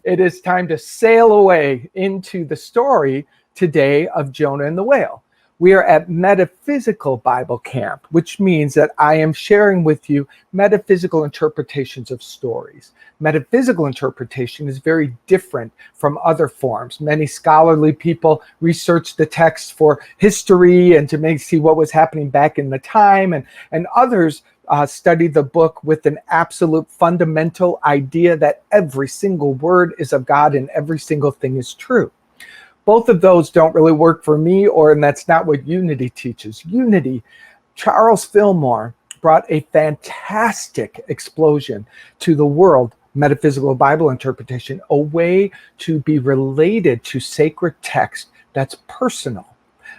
It is time to sail away into the story today of Jonah and the whale. We are at Metaphysical Bible Camp, which means that I am sharing with you metaphysical interpretations of stories. Metaphysical interpretation is very different from other forms. Many scholarly people research the text for history and to see what was happening back in the time, and others study the book with an absolute fundamental idea that every single word is of God and every single thing is true. Both of those don't really work for me, and that's not what Unity teaches. Unity, Charles Fillmore brought a fantastic explosion to the world, metaphysical Bible interpretation, a way to be related to sacred text that's personal.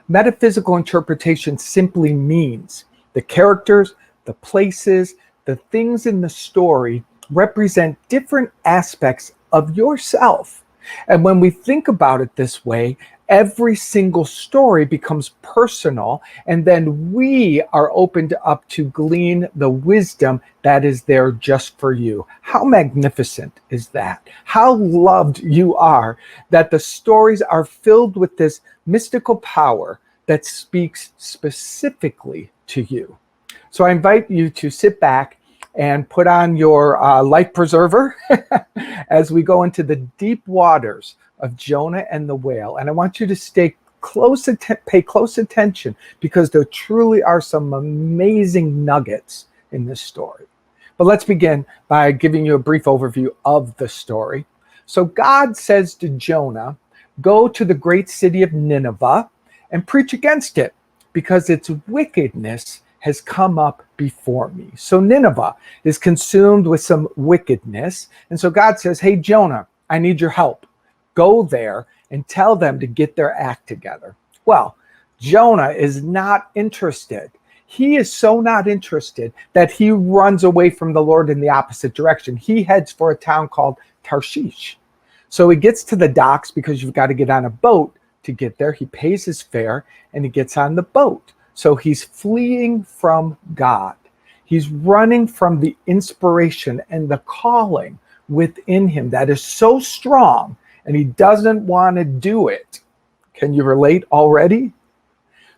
Metaphysical interpretation simply means the characters, the places, the things in the story represent different aspects of yourself. And when we think about it this way, every single story becomes personal, and then we are opened up to glean the wisdom that is there just for you. How magnificent is that? How loved you are that the stories are filled with this mystical power that speaks specifically to you. So I invite you to sit back and put on your life preserver as we go into the deep waters of Jonah and the whale. And I want you to pay close attention, because there truly are some amazing nuggets in this story. But let's begin by giving you a brief overview of the story. So God says to Jonah, "Go to the great city of Nineveh and preach against it, because its wickedness has come up before me." So Nineveh is consumed with some wickedness. And so God says, "Hey, Jonah, I need your help. Go there and tell them to get their act together." Well, Jonah is not interested. He is so not interested that he runs away from the Lord in the opposite direction. He heads for a town called Tarshish. So he gets to the docks, because you've got to get on a boat to get there. He pays his fare and he gets on the boat. So he's fleeing from God. He's running from the inspiration and the calling within him that is so strong, and he doesn't want to do it. Can you relate already?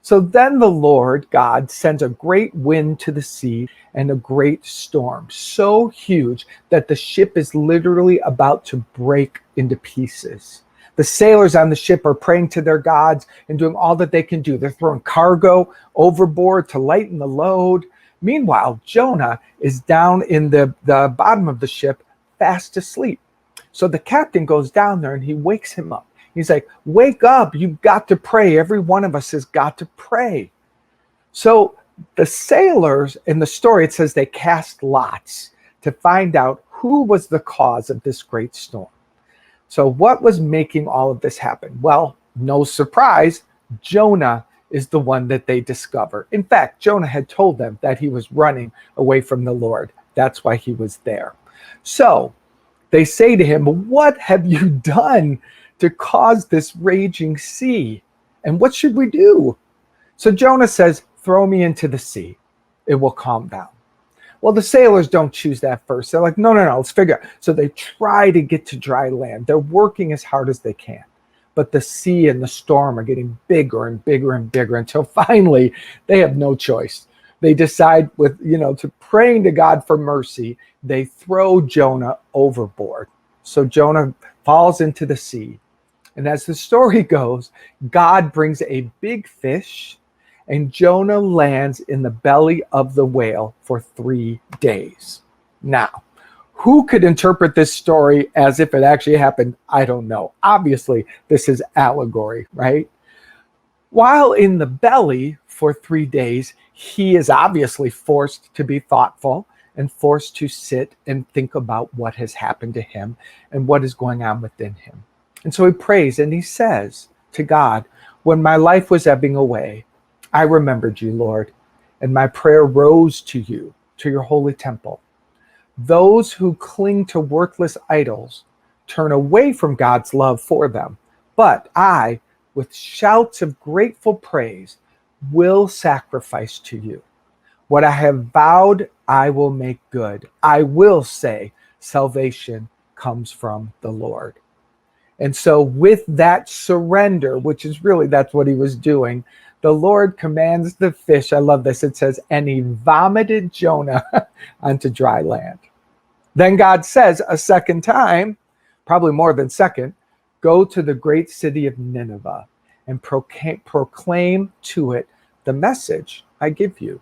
So then the Lord God sends a great wind to the sea and a great storm, so huge that the ship is literally about to break into pieces. The sailors on the ship are praying to their gods and doing all that they can do. They're throwing cargo overboard to lighten the load. Meanwhile, Jonah is down in the bottom of the ship, fast asleep. So the captain goes down there and he wakes him up. He's like, "Wake up, you've got to pray. Every one of us has got to pray." So the sailors in the story, it says they cast lots to find out who was the cause of this great storm. So what was making all of this happen? Well, no surprise, Jonah is the one that they discover. In fact, Jonah had told them that he was running away from the Lord. That's why he was there. So they say to him, "What have you done to cause this raging sea? And what should we do?" So Jonah says, "Throw me into the sea. It will calm down." Well, the sailors don't choose that first. They're like, no, let's figure it out. So they try to get to dry land. They're working as hard as they can. But the sea and the storm are getting bigger and bigger and bigger, until finally they have no choice. They decide, to praying to God for mercy, they throw Jonah overboard. So Jonah falls into the sea. And as the story goes, God brings a big fish, and Jonah lands in the belly of the whale for 3 days. Now, who could interpret this story as if it actually happened? I don't know. Obviously, this is allegory, right? While in the belly for 3 days, he is obviously forced to be thoughtful and forced to sit and think about what has happened to him and what is going on within him. And so he prays and he says to God, "When my life was ebbing away, I remembered you, Lord, and my prayer rose to you, to your holy temple. Those who cling to worthless idols turn away from God's love for them. But I, with shouts of grateful praise, will sacrifice to you. What I have vowed, I will make good. I will say, salvation comes from the Lord. And so with that surrender, which is really, that's what he was doing, the Lord commands the fish. I love this. It says, and he vomited Jonah onto dry land. Then God says a second time, probably more than second, go to the great city of Nineveh and proclaim to it the message I give you.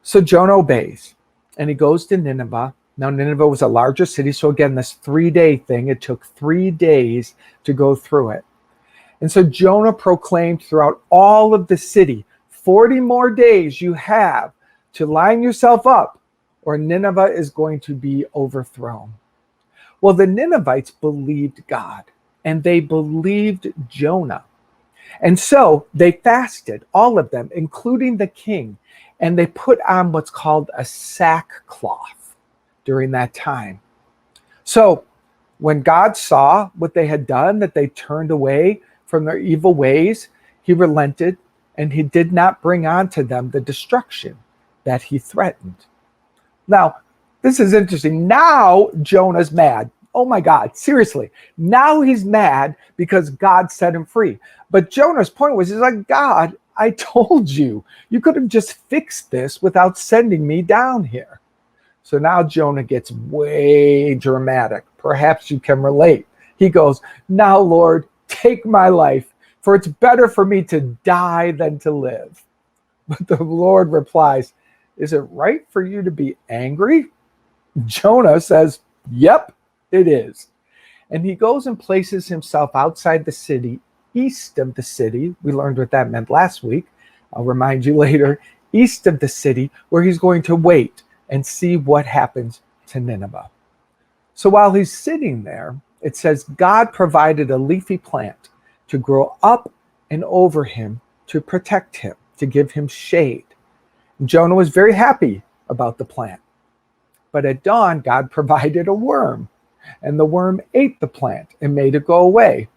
So Jonah obeys and he goes to Nineveh. Now, Nineveh was a larger city. So again, this 3-day thing, it took 3 days to go through it. And so Jonah proclaimed throughout all of the city, 40 more days you have to line yourself up, or Nineveh is going to be overthrown. Well, the Ninevites believed God, and they believed Jonah. And so they fasted, all of them, including the king, and they put on what's called a sackcloth during that time. So when God saw what they had done, that they turned away from their evil ways, he relented, and he did not bring on to them the destruction that he threatened. Now, this is interesting. Now Jonah's mad. Oh my God, seriously. Now he's mad because God set him free. But Jonah's point was, he's like, God, I told you, you could have just fixed this without sending me down here. So now Jonah gets way dramatic. Perhaps you can relate. He goes, now, Lord, take my life, for it's better for me to die than to live. But the Lord replies, is it right for you to be angry? Jonah says, yep, it is. And he goes and places himself outside the city, east of the city. We learned what that meant last week. I'll remind you later. East of the city, where he's going to wait and see what happens to Nineveh. So while he's sitting there, it says God provided a leafy plant to grow up and over him to protect him, to give him shade. And Jonah was very happy about the plant. But at dawn, God provided a worm, and the worm ate the plant and made it go away.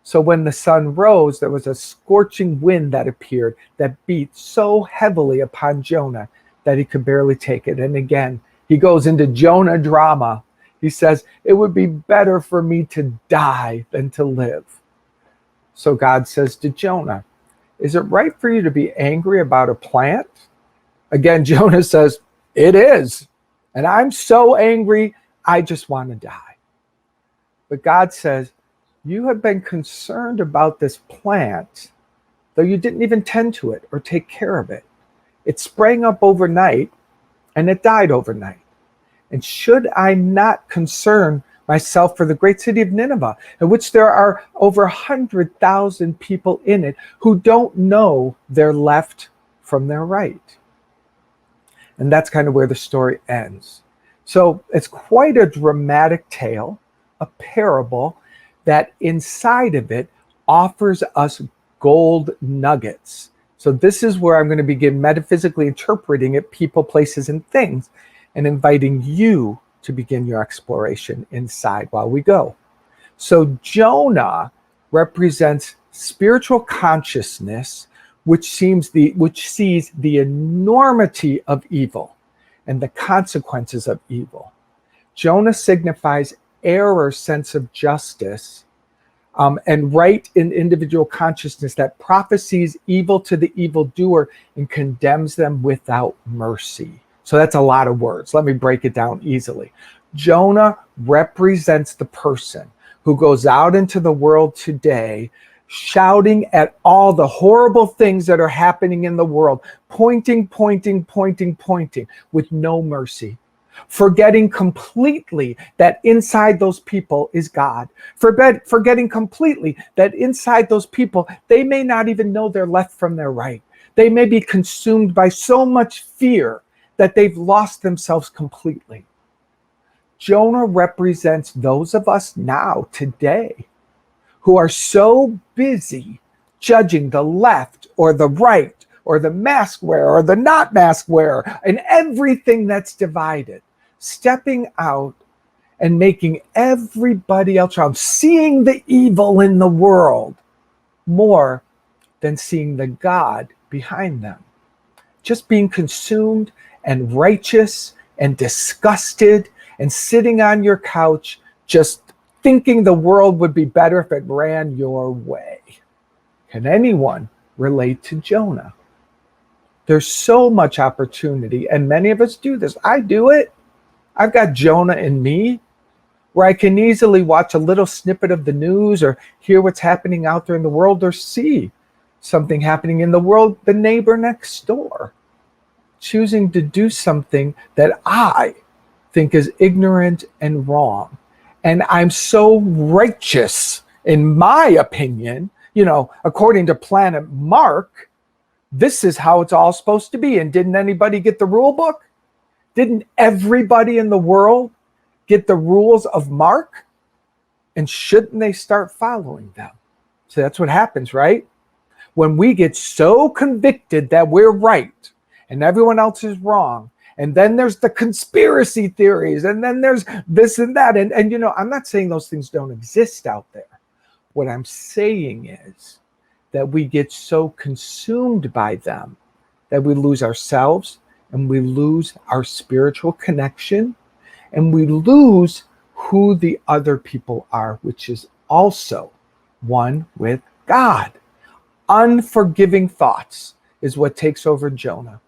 So when the sun rose, there was a scorching wind that appeared that beat so heavily upon Jonah that he could barely take it. And again, he goes into Jonah drama. He says, it would be better for me to die than to live. So God says to Jonah, is it right for you to be angry about a plant? Again, Jonah says, it is. And I'm so angry, I just want to die. But God says, you have been concerned about this plant, though you didn't even tend to it or take care of it. It sprang up overnight and it died overnight. And should I not concern myself for the great city of Nineveh, in which there are over 100,000 people in it who don't know their left from their right? And that's kind of where the story ends. So it's quite a dramatic tale, a parable that inside of it offers us gold nuggets. So this is where I'm going to begin metaphysically interpreting it, people, places, and things, and inviting you to begin your exploration inside while we go. So Jonah represents spiritual consciousness, which sees the enormity of evil and the consequences of evil. Jonah signifies error sense of justice, and right in individual consciousness that prophesies evil to the evildoer and condemns them without mercy. So that's a lot of words. Let me break it down easily. Jonah represents the person who goes out into the world today shouting at all the horrible things that are happening in the world, pointing with no mercy, forgetting completely that inside those people is God, forgetting completely that inside those people, they may not even know their left from their right. They may be consumed by so much fear that they've lost themselves completely. Jonah represents those of us now, today, who are so busy judging the left or the right or the mask wearer or the not mask wearer and everything that's divided, stepping out and making everybody else around, seeing the evil in the world more than seeing the God behind them. Just being consumed and righteous and disgusted and sitting on your couch just thinking the world would be better if it ran your way. Can anyone relate to Jonah? There's so much opportunity, and many of us do this. I do it. I've got Jonah in me, where I can easily watch a little snippet of the news or hear what's happening out there in the world, or see something happening in the world, the neighbor next door, choosing to do something that I think is ignorant and wrong. And I'm so righteous, in my opinion, according to Planet Mark, this is how it's all supposed to be. And didn't anybody get the rule book? Didn't everybody in the world get the rules of Mark? And shouldn't they start following them? So that's what happens, right? When we get so convicted that we're right and everyone else is wrong, and then there's the conspiracy theories, and then there's this and that. And I'm not saying those things don't exist out there. What I'm saying is that we get so consumed by them that we lose ourselves, and we lose our spiritual connection, and we lose who the other people are, which is also one with God. Unforgiving thoughts is what takes over Jonah.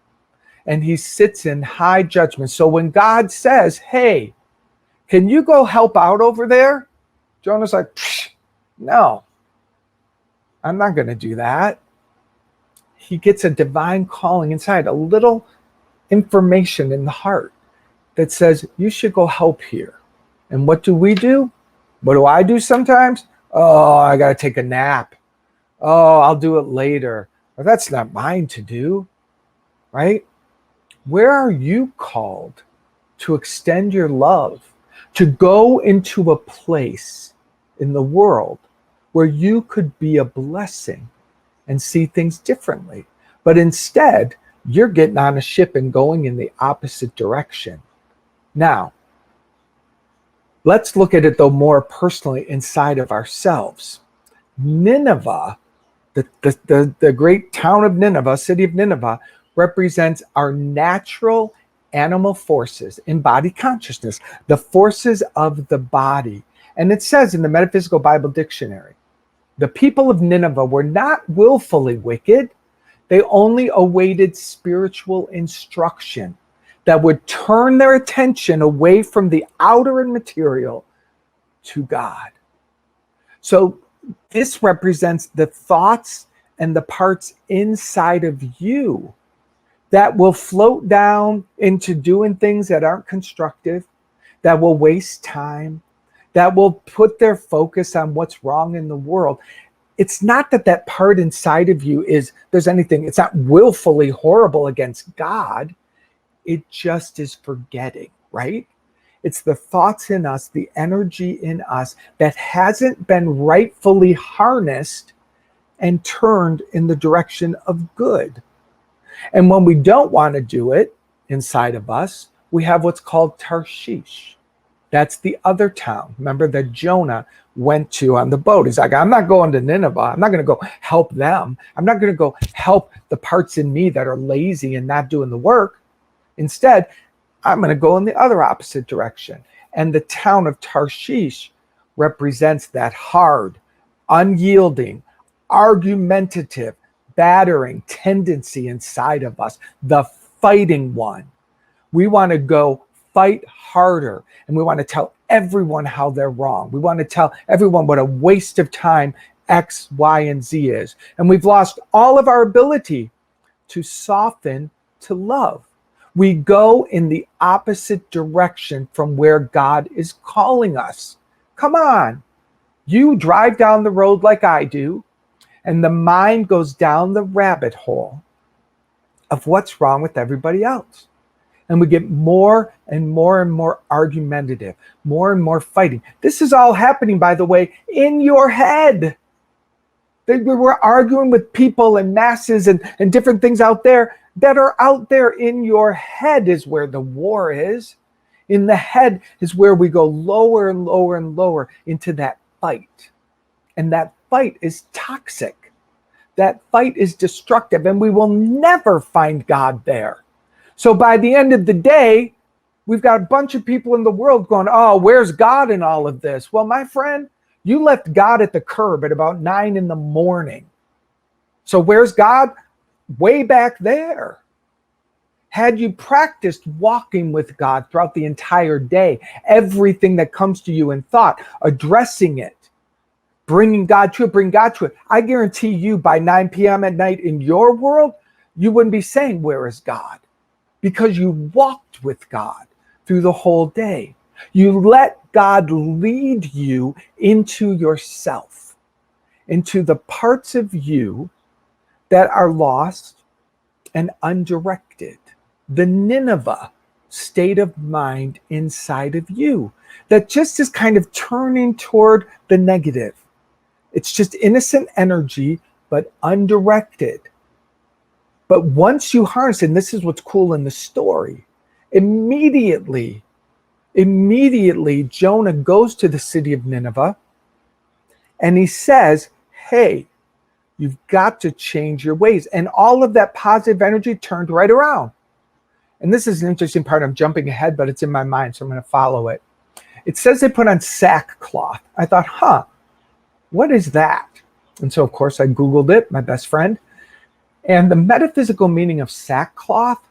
And he sits in high judgment. So when God says, hey, can you go help out over there? Jonah's like, no, I'm not going to do that. He gets a divine calling inside, a little information in the heart that says, you should go help here. And what do? What do I do sometimes? Oh, I got to take a nap. Oh, I'll do it later. Well, that's not mine to do, right? Where are you called to extend your love, to go into a place in the world where you could be a blessing and see things differently? But instead, you're getting on a ship and going in the opposite direction. Now, let's look at it, though, more personally inside of ourselves. Nineveh, the great town of Nineveh, city of Nineveh, represents our natural animal forces, embodied consciousness, the forces of the body. And it says in the Metaphysical Bible Dictionary, the people of Nineveh were not willfully wicked. They only awaited spiritual instruction that would turn their attention away from the outer and material to God. So this represents the thoughts and the parts inside of you that will float down into doing things that aren't constructive, that will waste time, that will put their focus on what's wrong in the world. It's not that part inside of you it's not willfully horrible against God. It just is forgetting, right? It's the thoughts in us, the energy in us that hasn't been rightfully harnessed and turned in the direction of good. And when we don't want to do it inside of us, we have what's called Tarshish. That's the other town. Remember that Jonah went to on the boat. He's like, I'm not going to Nineveh. I'm not going to go help them. I'm not going to go help the parts in me that are lazy and not doing the work. Instead, I'm going to go in the other opposite direction. And the town of Tarshish represents that hard, unyielding, argumentative, battering tendency inside of us, the fighting one. We want to go fight harder, and we want to tell everyone how they're wrong. We want to tell everyone what a waste of time X, Y, and Z is. And we've lost all of our ability to soften to love. We go in the opposite direction from where God is calling us. Come on. You drive down the road like I do, and the mind goes down the rabbit hole of what's wrong with everybody else. And we get more and more and more argumentative, more and more fighting. This is all happening, by the way, in your head. We're arguing with people and masses and different things out there that are out there in your head is where the war is. In the head is where we go lower and lower and lower into that fight. And that fight is toxic. That fight is destructive, and we will never find God there. So by the end of the day, We've got a bunch of people in the world going, oh, where's God in all of this? Well, my friend, you left God at the curb at about 9 in the morning. So where's God? Way back there. Had you practiced walking with God throughout the entire day, everything that comes to you in thought, addressing it, bringing God to it, bring God to it, I guarantee you by 9 p.m. at night in your world, you wouldn't be saying, where is God? Because you walked with God through the whole day. You let God lead you into yourself, into the parts of you that are lost and undirected. The Nineveh state of mind inside of you that just is kind of turning toward the negative. It's just innocent energy, but undirected. But once you harness, and this is what's cool in the story, immediately Jonah goes to the city of Nineveh and he says, hey, you've got to change your ways. And all of that positive energy turned right around. And this is an interesting part. I'm jumping ahead, but it's in my mind, so I'm going to follow it. It says they put on sackcloth. I thought, what is that? And so, of course, I Googled it, my best friend. And the metaphysical meaning of sackcloth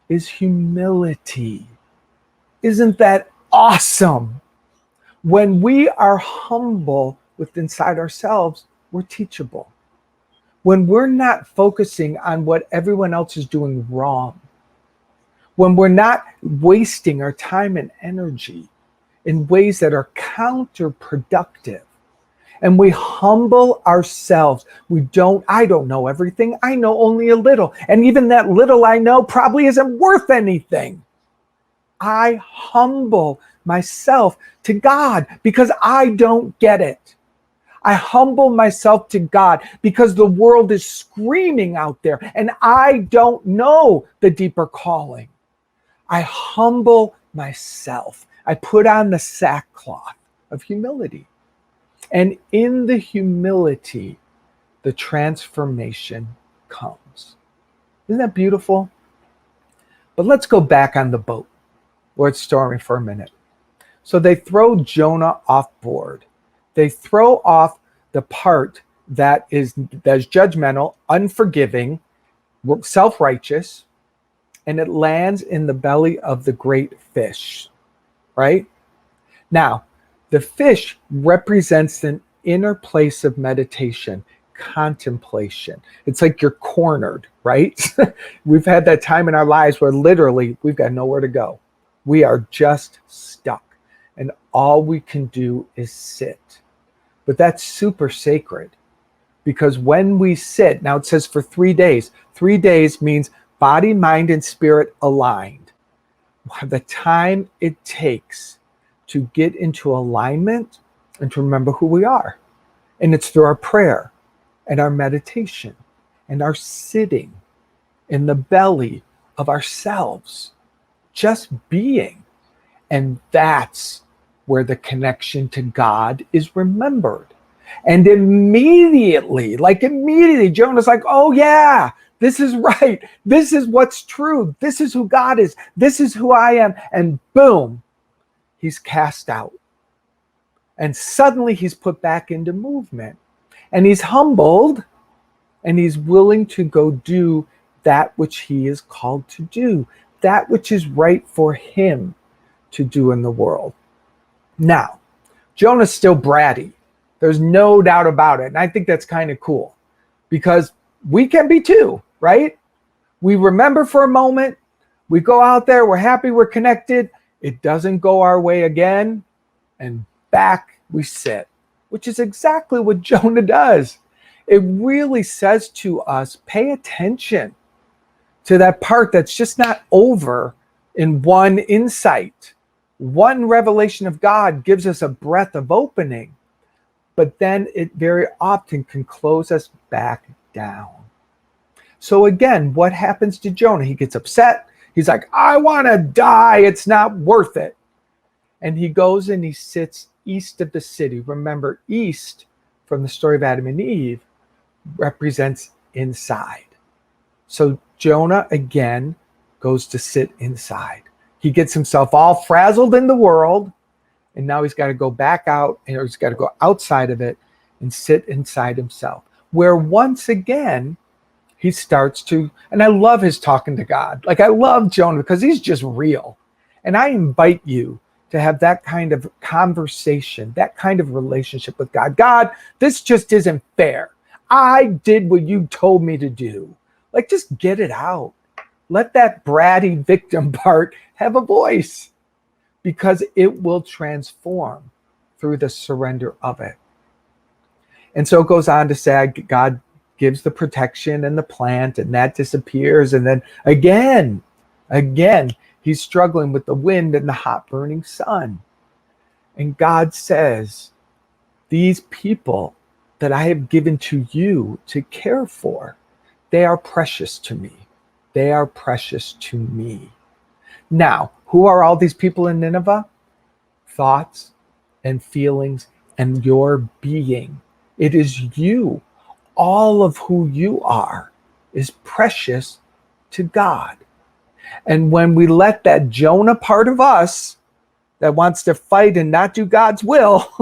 is humility. Isn't that awesome? When we are humble within inside ourselves, we're teachable. When we're not focusing on what everyone else is doing wrong, when we're not wasting our time and energy in ways that are counterproductive, and we humble ourselves. I don't know everything. I know only a little. And even that little I know probably isn't worth anything. I humble myself to God because I don't get it. I humble myself to God because the world is screaming out there and I don't know the deeper calling. I humble myself. I put on the sackcloth of humility. And in the humility, the transformation comes. Isn't that beautiful? But let's go back on the boat where it's storming for a minute. So they throw Jonah off board. They throw off the part that is judgmental, unforgiving, self-righteous, and it lands in the belly of the great fish, right? Now, the fish represents an inner place of meditation, contemplation. It's like you're cornered, right? We've had that time in our lives where literally we've got nowhere to go. We are just stuck. And all we can do is sit. But that's super sacred. Because when we sit, now it says for 3 days. 3 days means body, mind, and spirit aligned. The time it takes to get into alignment and to remember who we are. And it's through our prayer and our meditation and our sitting in the belly of ourselves, just being. And that's where the connection to God is remembered. And immediately, Jonah's like, oh yeah, this is right. This is what's true. This is who God is. This is who I am. And boom, he's cast out. And suddenly he's put back into movement. And he's humbled. And he's willing to go do that which he is called to do. That which is right for him to do in the world. Now, Jonah's still bratty. There's no doubt about it. And I think that's kind of cool. Because we can be too, right? We remember for a moment. We go out there. We're happy. We're connected. It doesn't go our way again, and back we sit, which is exactly what Jonah does. It really says to us, pay attention to that part that's just not over in one insight. One revelation of God gives us a breath of opening, but then it very often can close us back down. So again, what happens to Jonah? He gets upset. He's like, I want to die. It's not worth it. And he goes and he sits east of the city. Remember, east from the story of Adam and Eve represents inside. So Jonah again goes to sit inside. He gets himself all frazzled in the world, and now he's got to go back out, or he's got to go outside of it and sit inside himself, where once again he starts to, and I love his talking to God. Like, I love Jonah because he's just real. And I invite you to have that kind of conversation, that kind of relationship with God. God, this just isn't fair. I did what you told me to do. Like, just get it out. Let that bratty victim part have a voice, because it will transform through the surrender of it. And so it goes on to say, God gives the protection and the plant, and that disappears. And then again, he's struggling with the wind and the hot burning sun. And God says, these people that I have given to you to care for, they are precious to me. They are precious to me. Now, who are all these people in Nineveh? Thoughts and feelings and your being. It is you. All of who you are is precious to God. And when we let that Jonah part of us that wants to fight and not do God's will,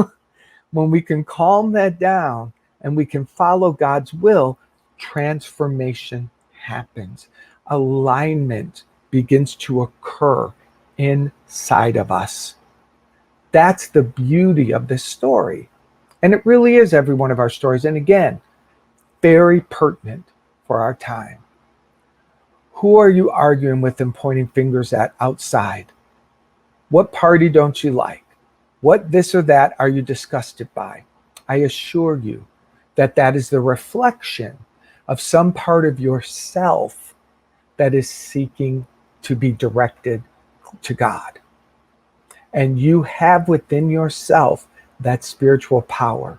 when we can calm that down and we can follow God's will, transformation happens. Alignment begins to occur inside of us. That's the beauty of this story. And it really is every one of our stories. And again, very pertinent for our time. Who are you arguing with and pointing fingers at outside? What party don't you like? What this or that are you disgusted by? I assure you that that is the reflection of some part of yourself that is seeking to be directed to God. And you have within yourself that spiritual power.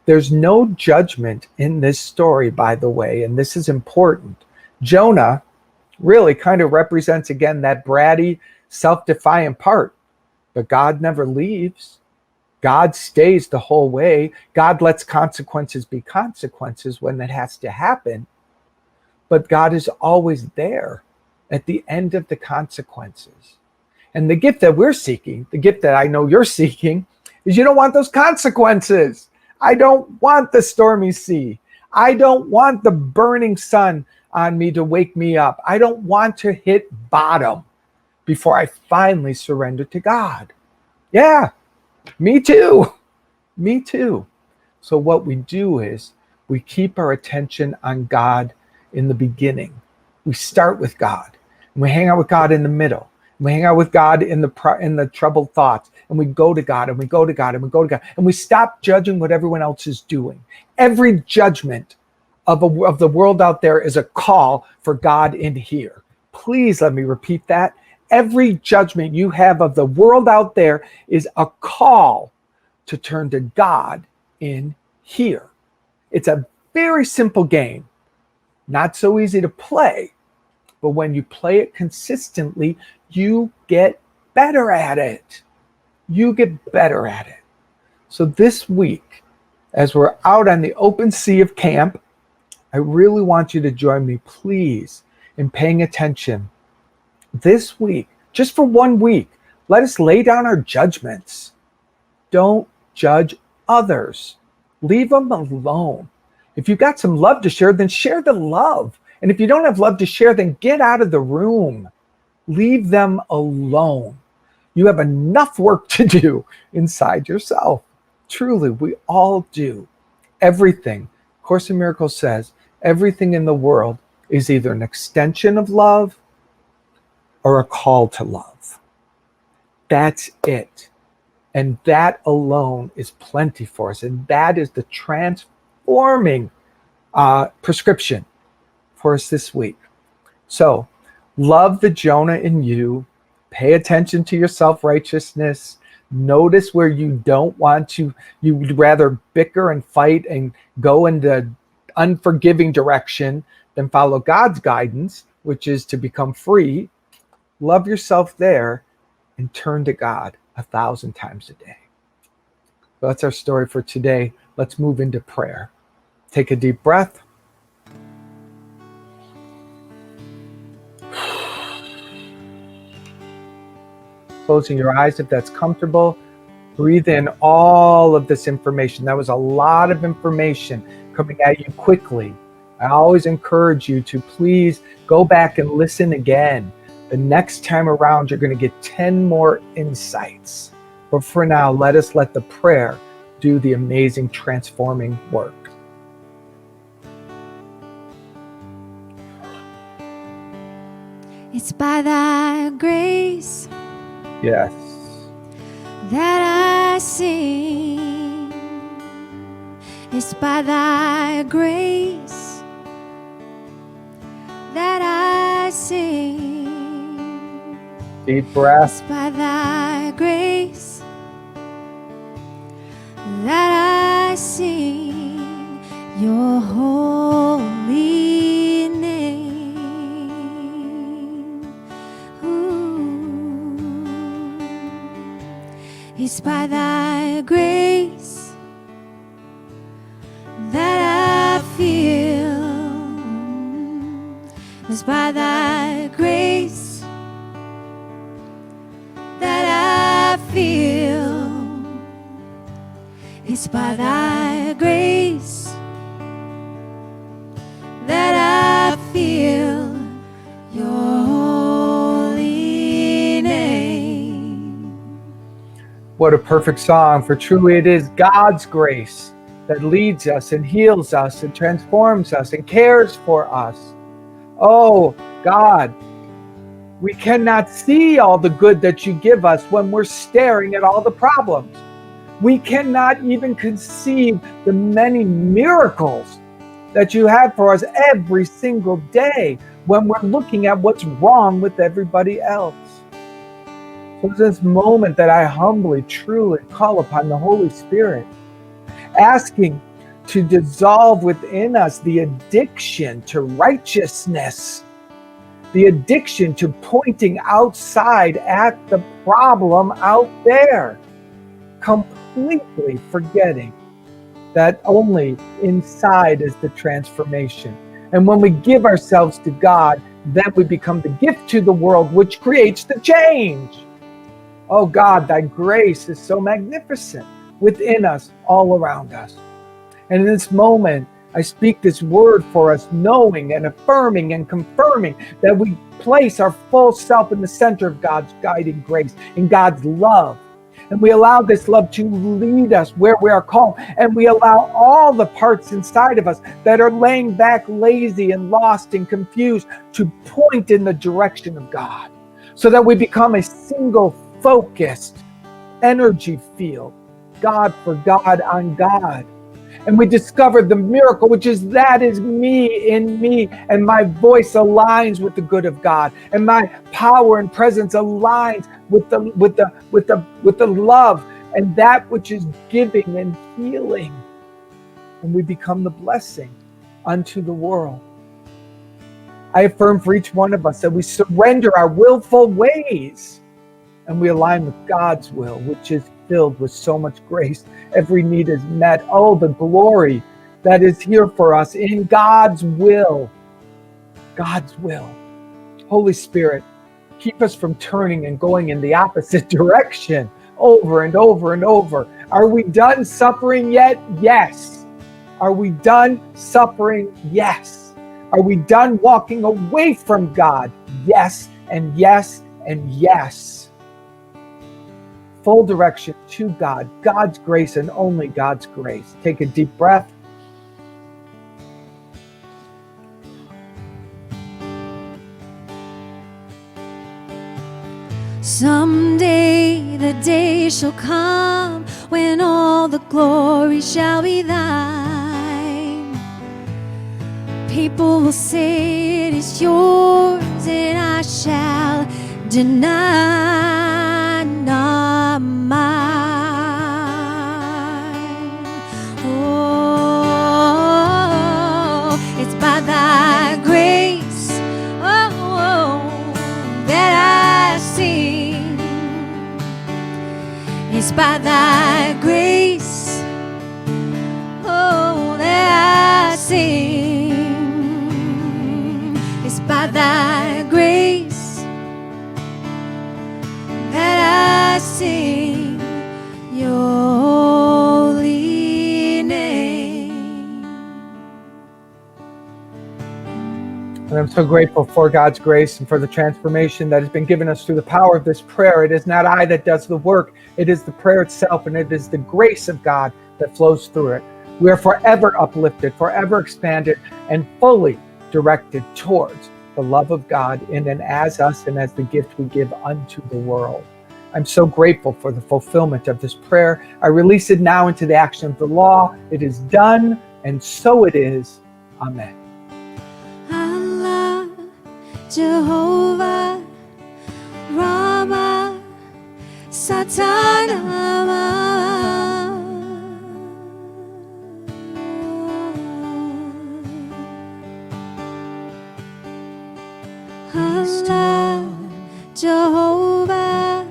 There's no judgment in this story, by the way, and this is important. Jonah really kind of represents, again, that bratty, self-defiant part. But God never leaves. God stays the whole way. God lets consequences be consequences when that has to happen. But God is always there at the end of the consequences. And the gift that we're seeking, the gift that I know you're seeking, is you don't want those consequences. I don't want the stormy sea. I don't want the burning sun on me to wake me up. I don't want to hit bottom before I finally surrender to God. Yeah, me too. Me too. So what we do is we keep our attention on God in the beginning. We start with God. And we hang out with God in the middle. And we hang out with God in the troubled thoughts. And we go to God, and we go to God, and we go to God. And we stop judging what everyone else is doing. Every judgment of the world out there is a call for God in here. Please let me repeat that. Every judgment you have of the world out there is a call to turn to God in here. It's a very simple game, not so easy to play, but when you play it consistently, you get better at it. You get better at it. So this week, as we're out on the open sea of camp, I really want you to join me, please, in paying attention. This week, just for 1 week, let us lay down our judgments. Don't judge others. Leave them alone. If you've got some love to share, then share the love. And if you don't have love to share, then get out of the room. Leave them alone. You have enough work to do inside yourself. Truly, we all do. Everything, Course in Miracles says, everything in the world is either an extension of love or a call to love. That's it. And that alone is plenty for us. And that is the transforming prescription for us this week. So love the Jonah in you. Pay attention to your self-righteousness. Notice where you don't want to, you'd rather bicker and fight and go in the unforgiving direction than follow God's guidance, which is to become free. Love yourself there and turn to God 1,000 times a day. So that's our story for today. Let's move into prayer. Take a deep breath. closing your eyes if that's comfortable. Breathe in all of this information. That was a lot of information coming at you quickly. I always encourage you to please go back and listen again. The next time around, you're going to get 10 more insights. But for now, let the prayer do the amazing transforming work. It's by thy grace, yes, that I sing. It's by thy grace that I sing. Deep breath. It's by thy grace that I sing your holy name. Ooh. It's by thy grace that I feel. It's by thy grace that I feel. It's by thy grace that I feel your holy name. What a perfect song, for truly it is God's grace that leads us and heals us and transforms us and cares for us. Oh, God, we cannot see all the good that you give us when we're staring at all the problems. We cannot even conceive the many miracles that you have for us every single day when we're looking at what's wrong with everybody else. So it's this moment that I humbly, truly call upon the Holy Spirit, asking to dissolve within us the addiction to righteousness, the addiction to pointing outside at the problem out there, completely forgetting that only inside is the transformation. And when we give ourselves to God, then we become the gift to the world, which creates the change. Oh God, thy grace is so magnificent within us, all around us. And in this moment, I speak this word for us, knowing and affirming and confirming that we place our full self in the center of God's guiding grace, in God's love. And we allow this love to lead us where we are called. And we allow all the parts inside of us that are laying back lazy and lost and confused to point in the direction of God, so that we become a single focused energy field, God for God on God. And we discover the miracle, which is that is me in me, and my voice aligns with the good of God, and my power and presence aligns with the love and that which is giving and healing, and we become the blessing unto the world. I affirm for each one of us that we surrender our willful ways and we align with God's will, which is filled with so much grace. Every need is met. Oh, the glory that is here for us in God's will. God's will. Holy Spirit, keep us from turning and going in the opposite direction over and over and over. Are we done suffering yet? Yes. Are we done suffering? Yes. Are we done walking away from God? Yes, and yes, and yes. Full direction to God, God's grace and only God's grace. Take a deep breath. Someday the day shall come when all the glory shall be thine. People will say it is yours, and I shall deny not mine. Oh, it's by thy grace, oh, that I sing. It's by thy grace, oh, that I sing. It's by thy grace And I'm so grateful for God's grace and for the transformation that has been given us through the power of this prayer. It is not I that does the work. It is the prayer itself, and it is the grace of God that flows through it. We are forever uplifted, forever expanded, and fully directed towards the love of God in and as us and as the gift we give unto the world. I'm so grateful for the fulfillment of this prayer. I release it now into the action of the law. It is done, and so it is. Amen. Allah, Jehovah, Rama, Satanama. Allah, Jehovah,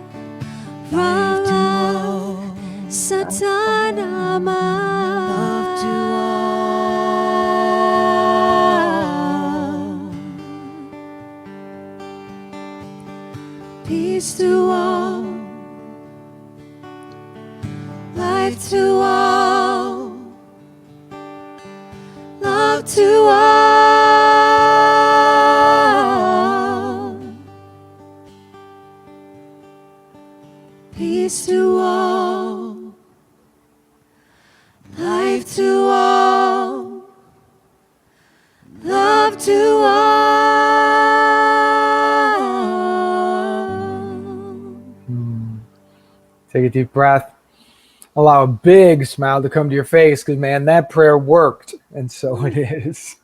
Rama, Satanama. Love to all. Peace to all. Life to all. Love to all. Peace to all, life to all, love to all. Take a deep breath. Allow a big smile to come to your face, because man, that prayer worked, and so it is.